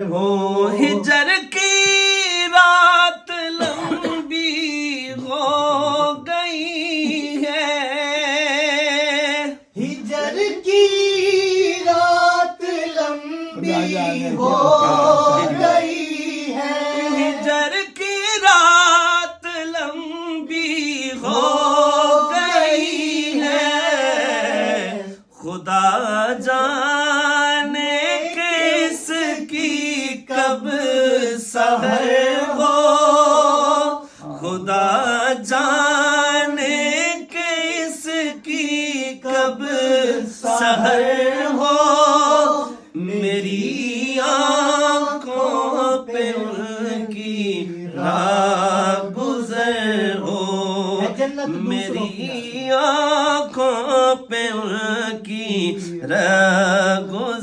हो हिजर की रात लंबी हो गई है। हिजर की रात लंबी हो गई है। हिजर की रात लंबी हो गई है। खुदा जाने किसकी कब सहर हो। खुदा जाने किसकी कब सहर हो। मेरी आंखों पे उनकी राह गुजर हो। मेरी आंखों पे उनकी राह गुजर